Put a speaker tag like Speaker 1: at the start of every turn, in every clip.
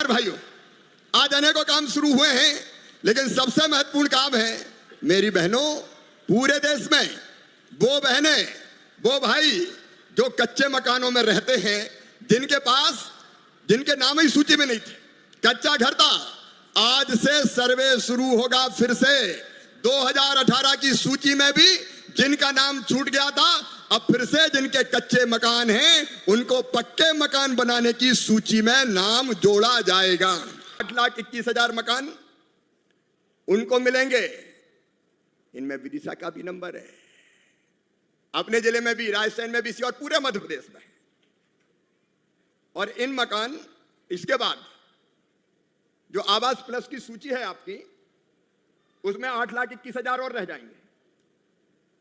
Speaker 1: भाइयों, आज अनेकों काम शुरू हुए हैं, लेकिन सबसे महत्वपूर्ण काम है मेरी बहनों, पूरे देश में वो बहनें, वो भाई जो कच्चे मकानों में रहते हैं, जिनके नाम ही सूची में नहीं थे, कच्चा घर था। आज से सर्वे शुरू होगा फिर से। 2018 की सूची में भी जिनका नाम छूट गया था, अब फिर से जिनके कच्चे मकान हैं उनको पक्के मकान बनाने की सूची में नाम जोड़ा जाएगा। 8,21,000 मकान उनको मिलेंगे। इनमें विदिशा का भी नंबर है, अपने जिले में भी, राजस्थान में भी, और पूरे मध्य प्रदेश में। और इन मकान, इसके बाद जो आवास प्लस की सूची है आपकी, उसमें 8,21,000 और रह जाएंगे।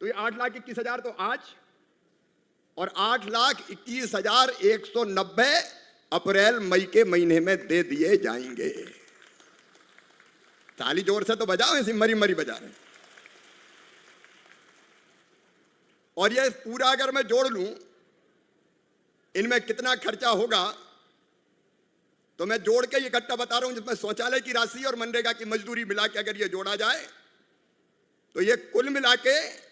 Speaker 1: तो ये 8,21,000 तो आज, और 8,21,190 अप्रैल मई के महीने में दे दिए जाएंगे। ताली जोर से तो बजाओ, ऐसी मरी मरी बजा रहे। और ये पूरा अगर मैं जोड़ लूं, इनमें कितना खर्चा होगा, तो मैं जोड़ के इकट्ठा बता रहा हूं, जिसमें शौचालय की राशि और मनरेगा की मजदूरी मिला के अगर ये जोड़ा जाए तो ये कुल मिला के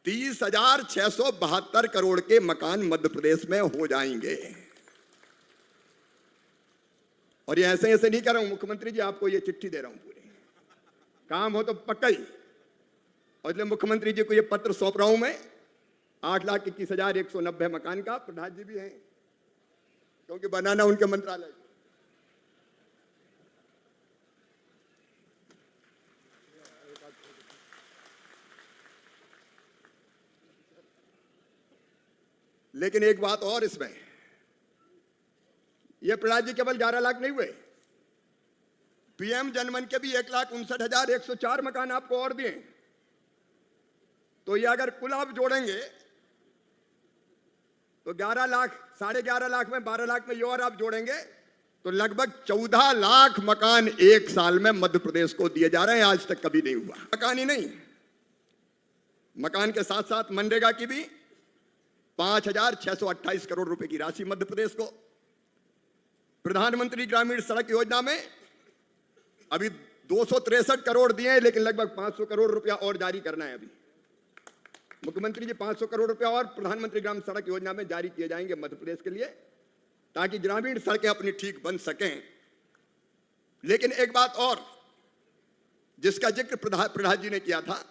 Speaker 1: 30,672 करोड़ के मकान मध्य प्रदेश में हो जाएंगे। और ये ऐसे ऐसे नहीं कर रहा हूं मुख्यमंत्री जी, आपको ये चिट्ठी दे रहा हूं, पूरे काम हो तो पक्का ही। और इसलिए मुख्यमंत्री जी को ये पत्र सौंप रहा हूं मैं। 8,21,190 मकान का। प्रधान जी भी हैं, क्योंकि बनाना उनके मंत्रालय। लेकिन एक बात और इसमें, यह प्रहलाद जी केवल 11 लाख नहीं हुए, पीएम जनमन के भी 1,59,104 मकान आपको और दिए। तो ये अगर कुल आप जोड़ेंगे तो 11 लाख, 11.5 लाख में, 12 लाख में ये और आप जोड़ेंगे तो लगभग 14 लाख मकान एक साल में मध्य प्रदेश को दिए जा रहे हैं। आज तक कभी नहीं हुआ। मकान ही नहीं, मकान के साथ साथ मनरेगा की भी 5,628 करोड़ रुपए की राशि मध्य प्रदेश को। प्रधानमंत्री ग्रामीण सड़क योजना में अभी 263 करोड़ दिए हैं, लेकिन लगभग 500 करोड़ रुपया और जारी करना है। अभी मुख्यमंत्री जी 500 करोड़ रुपया और प्रधानमंत्री ग्राम सड़क योजना में जारी किए जाएंगे मध्य प्रदेश के लिए, ताकि ग्रामीण सड़कें अपनी ठीक बन सकें। लेकिन एक बात और, जिसका जिक्र प्रधान जी ने किया था,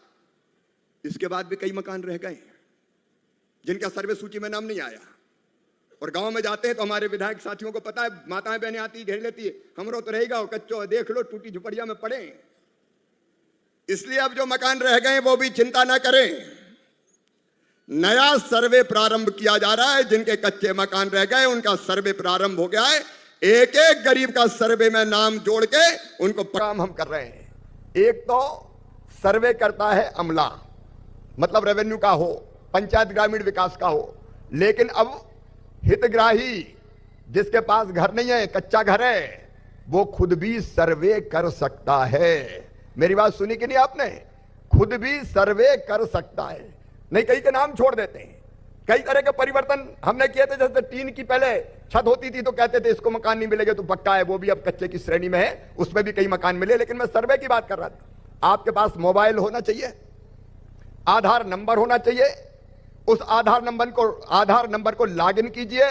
Speaker 1: इसके बाद भी कई मकान रह गए जिनका सर्वे सूची में नाम नहीं आया। और गांव में जाते हैं तो हमारे विधायक साथियों को पता है, माताएं बहनें आती घेर लेती है, हमरो तो रहेगा वो कच्चो, देख लो टूटी झुपड़िया में पड़े। इसलिए अब जो मकान रह गए वो भी चिंता ना करें, नया सर्वे प्रारंभ किया जा रहा है। जिनके कच्चे मकान रह गए उनका सर्वे प्रारंभ हो गया है। एक एक गरीब का सर्वे में नाम जोड़ के उनको काम हम कर रहे हैं। एक तो सर्वे करता है अमला, मतलब रेवेन्यू का हो, पंचायत ग्रामीण विकास का हो, लेकिन अब हितग्राही जिसके पास घर नहीं है, कच्चा घर है, वो खुद भी सर्वे कर सकता है। मेरी बात सुनी कि नहीं आपने? खुद भी सर्वे कर सकता है। नहीं, कई के नाम छोड़ देते हैं। कई तरह के परिवर्तन हमने किए थे, जैसे टीन की पहले छत होती थी तो कहते थे इसको मकान नहीं मिलेगा तो पक्का है, वो भी अब कच्चे की श्रेणी में है, उसमें भी कई मकान मिले। लेकिन मैं सर्वे की बात कर रहा था। आपके पास मोबाइल होना चाहिए, आधार नंबर होना चाहिए, उस आधार नंबर को लॉगिन कीजिए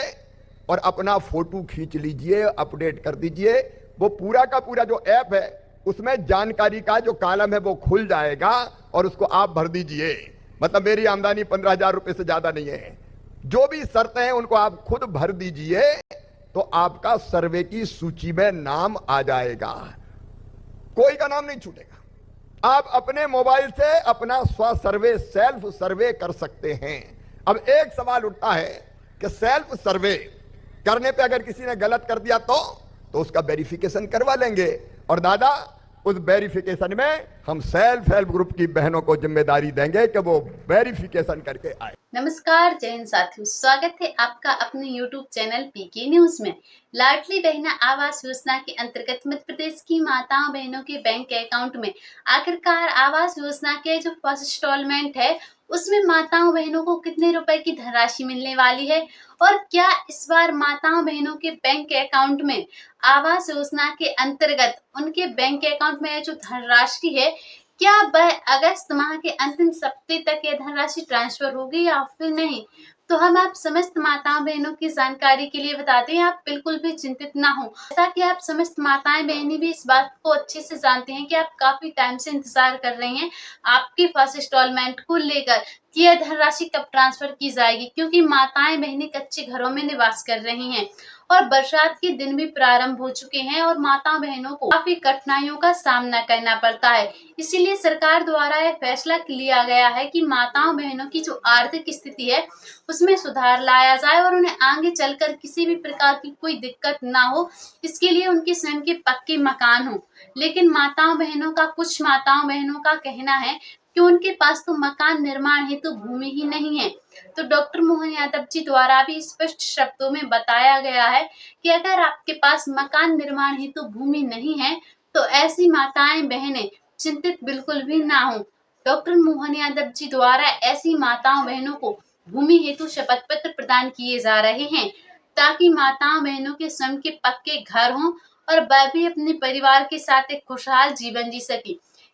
Speaker 1: और अपना फोटो खींच लीजिए, अपडेट कर दीजिए। वो पूरा का पूरा जो ऐप है उसमें जानकारी का जो कॉलम है वो खुल जाएगा और उसको आप भर दीजिए। मतलब मेरी आमदनी 15,000 रुपए से ज्यादा नहीं है, जो भी शर्तें हैं उनको आप खुद भर दीजिए तो आपका सर्वे की सूची में नाम आ जाएगा, कोई का नाम नहीं छूटेगा। आप अपने मोबाइल से अपना स्व सर्वे, सेल्फ सर्वे कर सकते हैं। अब एक सवाल उठता है कि सेल्फ सर्वे करने पे अगर किसी ने गलत कर दिया तो उसका वेरिफिकेशन करवा लेंगे। और दादा, उस वेरिफिकेशन में हम सेल्फ हेल्प ग्रुप की बहनों को जिम्मेदारी देंगे कि वो वेरिफिकेशन करके आए।
Speaker 2: नमस्कार जय हिंद साथियों, स्वागत है आपका अपने YouTube चैनल पीके न्यूज में। लाडली बहना आवास योजना के अंतर्गत मध्य प्रदेश की माताओं बहनों के बैंक अकाउंट में आखिरकार आवास योजना के जो फर्स्ट इंस्टॉलमेंट है उसमें माताओं बहनों को कितने रुपए की धनराशि मिलने वाली है और क्या इस बार माताओं बहनों के बैंक अकाउंट में आवास योजना के अंतर्गत उनके बैंक अकाउंट में जो धनराशि है क्या वह अगस्त माह के अंतिम सप्ताह तक यह धनराशि ट्रांसफर होगी या फिर नहीं, तो हम आप समस्त माताओं बहनों की जानकारी के लिए बताते हैं। आप बिल्कुल भी चिंतित ना हो, जैसा कि आप समस्त माताएं बहनें भी इस बात को अच्छे से जानते हैं कि आप काफी टाइम से इंतजार कर रहे हैं आपकी फर्स्ट इंस्टॉलमेंट को लेकर कि यह धनराशि कब ट्रांसफर की जाएगी, क्योंकि माताएं बहनें कच्चे घरों में निवास कर रही हैं और बरसात के दिन भी प्रारंभ हो चुके हैं और माता बहनों को काफी कठिनाइयों का सामना करना पड़ता है। इसीलिए सरकार द्वारा यह फैसला लिया गया है कि माताओं बहनों की जो आर्थिक स्थिति है उसमें सुधार लाया जाए और उन्हें आगे चलकर किसी भी प्रकार की कोई दिक्कत ना हो, इसके लिए उनके स्वयं के पक्के मकान हो। लेकिन माताओं बहनों का कुछ माताओं बहनों का कहना है कि उनके पास तो मकान निर्माण हेतु भूमि ही नहीं है। तो डॉक्टर मोहन यादव जी द्वारा भी स्पष्ट शब्दों में बताया गया है कि अगर आपके पास मकान निर्माण हेतु भूमि नहीं है तो ऐसी माताएं बहनें चिंतित बिल्कुल भी ना हो। डॉक्टर मोहन यादव जी द्वारा ऐसी माताओं बहनों को भूमि हेतु शपथ पत्र प्रदान किए जा रहे हैं ताकि माताओं बहनों के स्वयं के पक्के घर हों और वह भी अपने परिवार के साथ एक खुशहाल जीवन जी सके,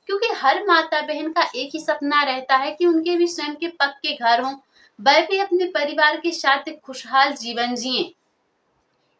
Speaker 2: क्योंकि हर माता बहन का एक ही सपना रहता है कि उनके भी स्वयं के पक्के घर हों, वह भी अपने परिवार के साथ एक खुशहाल जीवन जिएं।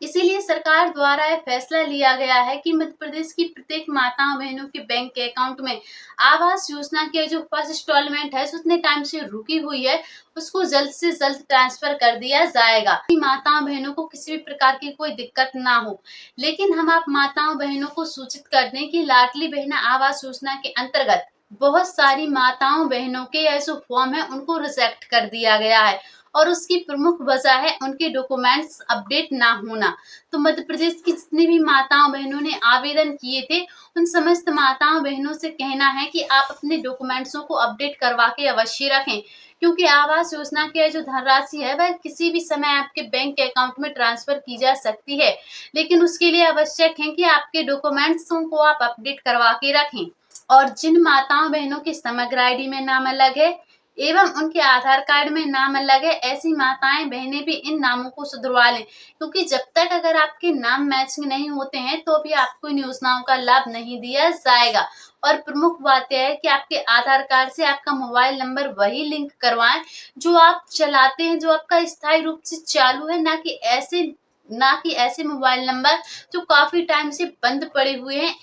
Speaker 2: इसीलिए सरकार द्वारा यह फैसला लिया गया है कि मध्य प्रदेश की प्रत्येक माताओं बहनों के बैंक अकाउंट में आवास योजना के जो फर्स्ट इंस्टॉलमेंट है उतने टाइम से रुकी हुई है उसको जल्द से जल्द ट्रांसफर कर दिया जाएगा कि माताओं बहनों को किसी भी प्रकार की कोई दिक्कत ना हो। लेकिन हम आप माताओं बहनों को सूचित कर दें कि लाडली बहना आवास योजना के अंतर्गत बहुत सारी माताओं बहनों के यह जो फॉर्म है उनको रिजेक्ट कर दिया गया है और उसकी प्रमुख वजह है उनके डॉक्यूमेंट्स अपडेट ना होना। तो मध्य प्रदेश की जितनी भी माताओं बहनों ने आवेदन किए थे उन समस्त माताओं बहनों से कहना है कि आप अपने डॉक्यूमेंट्सों को अपडेट करवा के अवश्य रखें, क्योंकि आवास योजना की जो धनराशि है वह किसी भी समय आपके बैंक अकाउंट में ट्रांसफर की जा सकती है, लेकिन उसके लिए आवश्यक है कि आपके डॉक्यूमेंट्सों को आप अपडेट करवा के रखें। और जिन माताओं बहनों के समग्र आईडी में नाम अलग है एवं उनके आधार कार्ड में नाम अलग है, ऐसी माताएं बहनें भी इन नामों को सुधरवा लें, क्योंकि जब तक अगर आपके नाम मैचिंग नहीं होते हैं तो भी आपको इन योजनाओं का लाभ नहीं दिया जाएगा। और प्रमुख बात यह है कि आपके आधार कार्ड से आपका मोबाइल नंबर वही लिंक करवाएं जो आप चलाते हैं, जो आपका स्थायी रूप से चालू है, ना कि ऐसे मोबाइल नंबर जो काफी टाइम से बंद पड़े हुए हैं।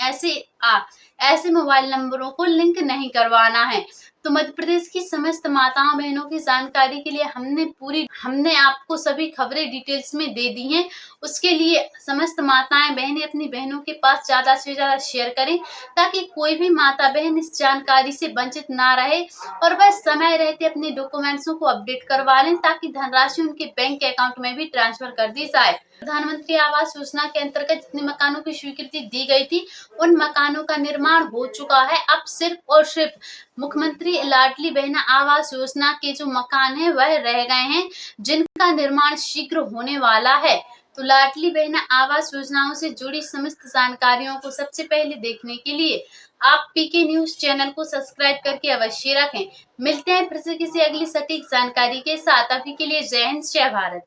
Speaker 2: ऐसे मोबाइल नंबरों को लिंक नहीं करवाना है। तो मध्य प्रदेश की समस्त माताओं बहनों की जानकारी के लिए हमने आपको सभी खबरें डिटेल्स में दे दी हैं। उसके लिए समस्त माताएं बहनें अपनी बहनों के पास ज्यादा से ज्यादा शेयर करें ताकि कोई भी माता बहन इस जानकारी से वंचित ना रहे और वह समय रहते अपने डॉक्यूमेंट्सों को अपडेट करवा लें ताकि धनराशि उनके बैंक अकाउंट में भी ट्रांसफर कर दी जाए। प्रधानमंत्री आवास योजना के अंतर्गत जितने मकानों की स्वीकृति दी गई थी उन मकानों का निर्माण हो चुका है। अब सिर्फ और सिर्फ मुख्यमंत्री लाडली बहना आवास योजना के जो मकान है वह रह गए हैं जिनका निर्माण शीघ्र होने वाला है। तो लाडली बहना आवास योजनाओं से जुड़ी समस्त जानकारियों को सबसे पहले देखने के लिए आप पीके न्यूज चैनल को सब्सक्राइब करके अवश्य रखें। मिलते हैं फिर से किसी अगली सटीक जानकारी के साथ। अभी के लिए जय हिंद, जय भारत।